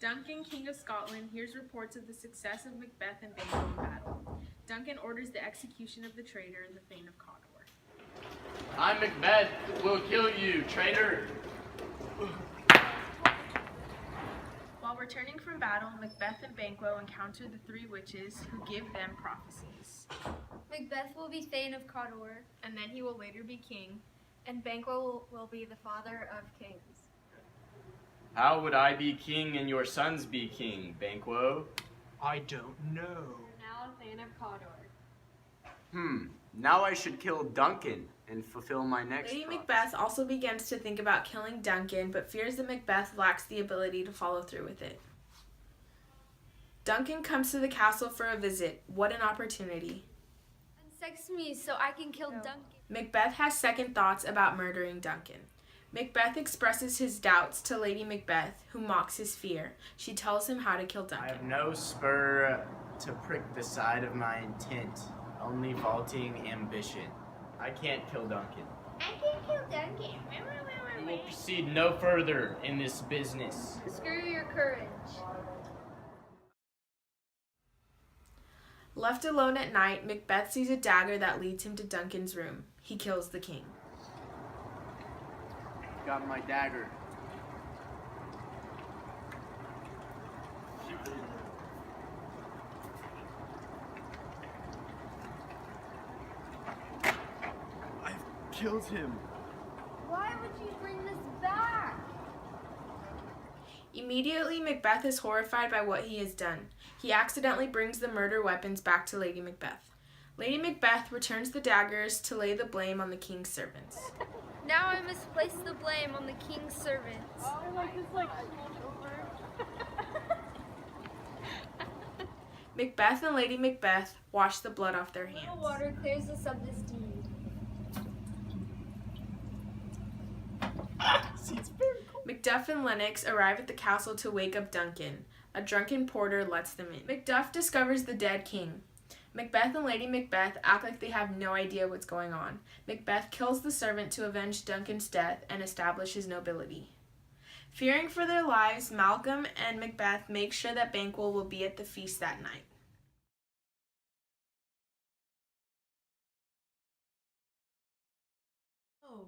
Duncan, King of Scotland, hears reports of the success of Macbeth and Banquo in battle. Duncan orders the execution of the traitor in the Thane of Cawdor. I, Macbeth, will kill you, traitor. While returning from battle, Macbeth and Banquo encounter the three witches who give them prophecies. Macbeth will be Thane of Cawdor, And then he will later be king. and Banquo will be the father of kings. How would I be king and your sons be king, Banquo? I don't know. Now Thane of Cawdor. Now I should kill Duncan and fulfill my next Lady prophecy. Macbeth also begins to think about killing Duncan, but fears that Macbeth lacks the ability to follow through with it. Duncan comes to the castle for a visit. What an opportunity. Unsex me so I can kill Duncan. Macbeth has second thoughts about murdering Duncan. Macbeth expresses his doubts to Lady Macbeth, who mocks his fear. She tells him how to kill I have Duncan. no spur to prick the side of my intent, only vaulting ambition. I can't kill Duncan. I can kill Duncan. We will proceed no further in this business. Screw your courage. Left alone at night, Macbeth sees a dagger that leads him to Duncan's room. He kills the king. Got my dagger. I've killed him. Why would you bring this back? Immediately, Macbeth is horrified by what he has done. He accidentally brings the murder weapons back to Lady Macbeth. Lady Macbeth returns the daggers to lay the blame on the king's servants. Now I must place the blame on the king's servants. Macbeth and Lady Macbeth wash the blood off their Little hands. water clears us of this deed. Macduff and Lennox arrive at the castle to wake up Duncan. A drunken porter lets them in. Macduff discovers the dead king. Macbeth and Lady Macbeth act like they have no idea what's going on. Macbeth kills the servant to avenge Duncan's death and establish his nobility. Fearing for their lives, Malcolm and Macbeth make sure that Banquo will be at the feast that night.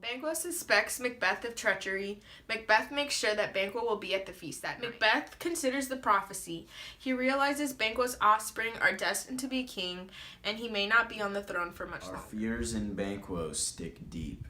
Banquo suspects Macbeth of treachery. Macbeth makes sure that Banquo will be at the feast that night. Macbeth considers the prophecy. He realizes Banquo's offspring are destined to be king, and he may not be on the throne for much Our longer. fears in Banquo stick deep.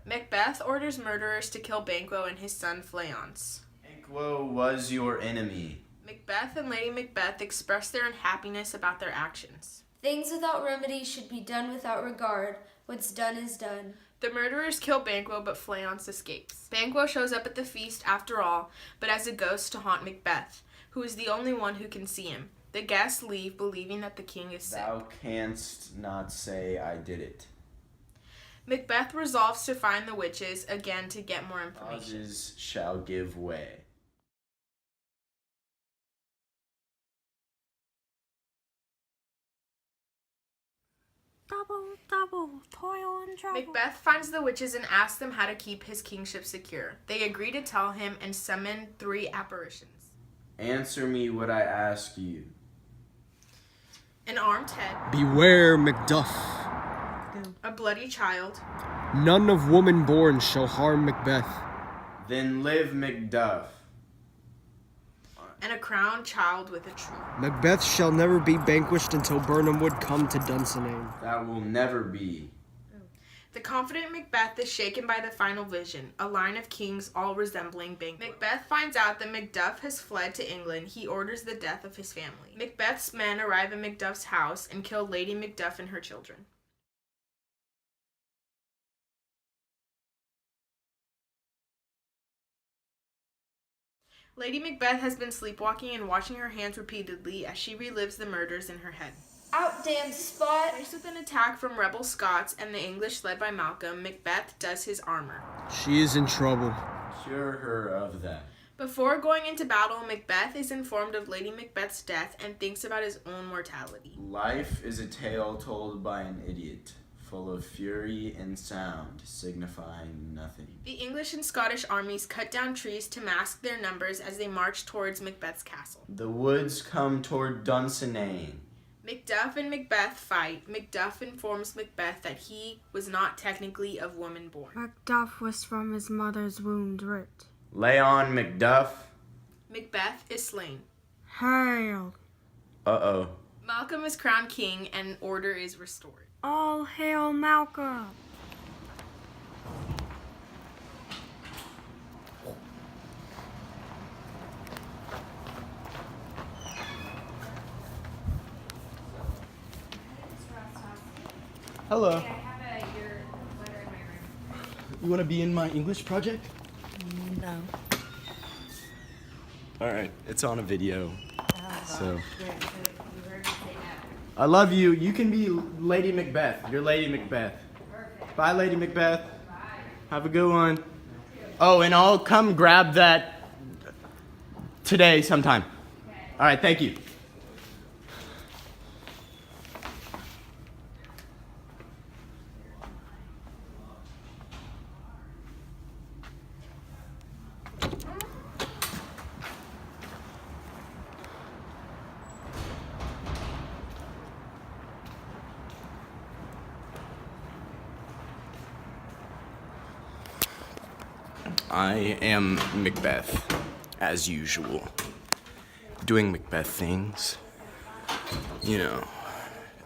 Macbeth orders murderers to kill Banquo and his son Fleance. Banquo was your enemy. Macbeth and Lady Macbeth express their unhappiness about their actions. Things without remedy should be done without regard. What's done is done. The murderers kill Banquo, but Fleance escapes. Banquo shows up at the feast after all, but as a ghost to haunt Macbeth, who is the only one who can see him. The guests leave, believing that the king is sick. Thou canst not say I did it. Macbeth resolves to find the witches again to get more information. Causes shall give way. Double, toil and trouble. Macbeth finds the witches and asks them how to keep his kingship secure. They agree to tell him and summon 3 apparitions. Answer me what I ask you. An armed head, Beware, Macduff. a bloody child, None of woman born shall harm Macbeth. Then live Macduff. and a crowned child with a tree. Macbeth shall never be vanquished until Birnam would come to Dunsinane. That will never be. The confident Macbeth is shaken by the final vision, a line of kings all resembling Banquo. Macbeth finds out that Macduff has fled to England. He orders the death of his family. Macbeth's men arrive at Macduff's house and kill Lady Macduff and her children. Lady Macbeth has been sleepwalking and washing her hands repeatedly as she relives the murders in her head. Out, damn spot! Faced with an attack from rebel Scots and the English led by Malcolm, Macbeth does his armor. She is in trouble. Cure her of that. Before going into battle, Macbeth is informed of Lady Macbeth's death and thinks about his own mortality. Life is a tale told by an idiot. full of fury and sound, signifying nothing. The English and Scottish armies cut down trees to mask their numbers as they marched towards Macbeth's castle. The woods come toward Dunsinane. Macduff and Macbeth fight. Macduff informs Macbeth that he was not technically of woman born. Macduff was from his mother's womb ripped. Lay on, Macduff. Macbeth is slain. Hail! Uh-oh. Malcolm is crowned king and order is restored. All hail Malcolm! Hello. You want to be in my English project? No. All right, it's on a video. So. I love you. You can be Lady Macbeth. You're Lady Macbeth. Bye, Lady Macbeth. Have a good one. Oh, and I'll come grab that today sometime. All right, thank you. I am Macbeth, as usual. Doing Macbeth things. You know,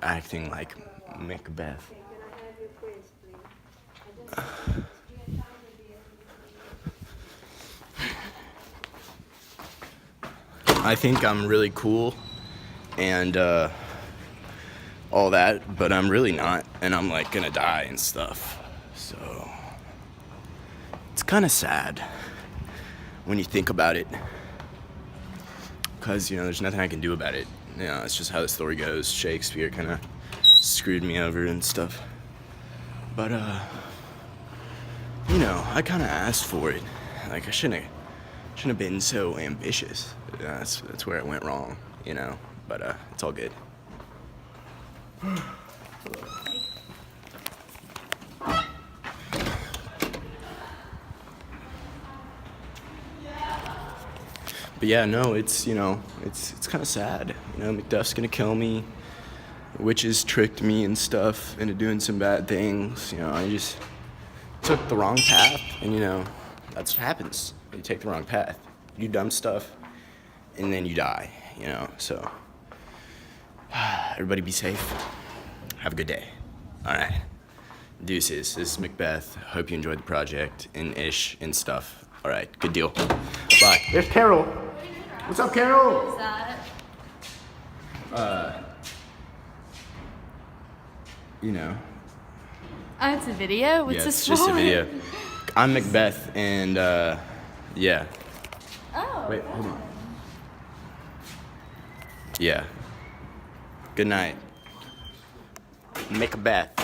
acting like Macbeth. I think I'm really cool and all that, but I'm really not, and I'm like gonna die and stuff. So it's kind of sad when you think about it, because, you know, there's nothing I can do about it. You know, it's just how the story goes. Shakespeare kind of screwed me over and stuff. But, you know, I kind of asked for it. Like, I shouldn't have been so ambitious. That's where it went wrong, you know. But, it's all good. But yeah, no, it's, you know, it's kind of sad. You know, Macduff's gonna kill me. Witches tricked me and stuff into doing some bad things. You know, I just took the wrong path, and, you know, that's what happens. You take the wrong path. You do dumb stuff, and then you die, you know, so. Everybody be safe. Have a good day. All right. Deuces. This is Macbeth. Hope you enjoyed the project and ish and stuff. All right. Good deal. Bye. There's Carol. What's up, Carol? Is that? You know. Oh, it's a video? What's Yeah, this it's just a for? video. I'm Macbeth, and yeah. Oh. Wait, hold on. Yeah. Good night. Macbeth.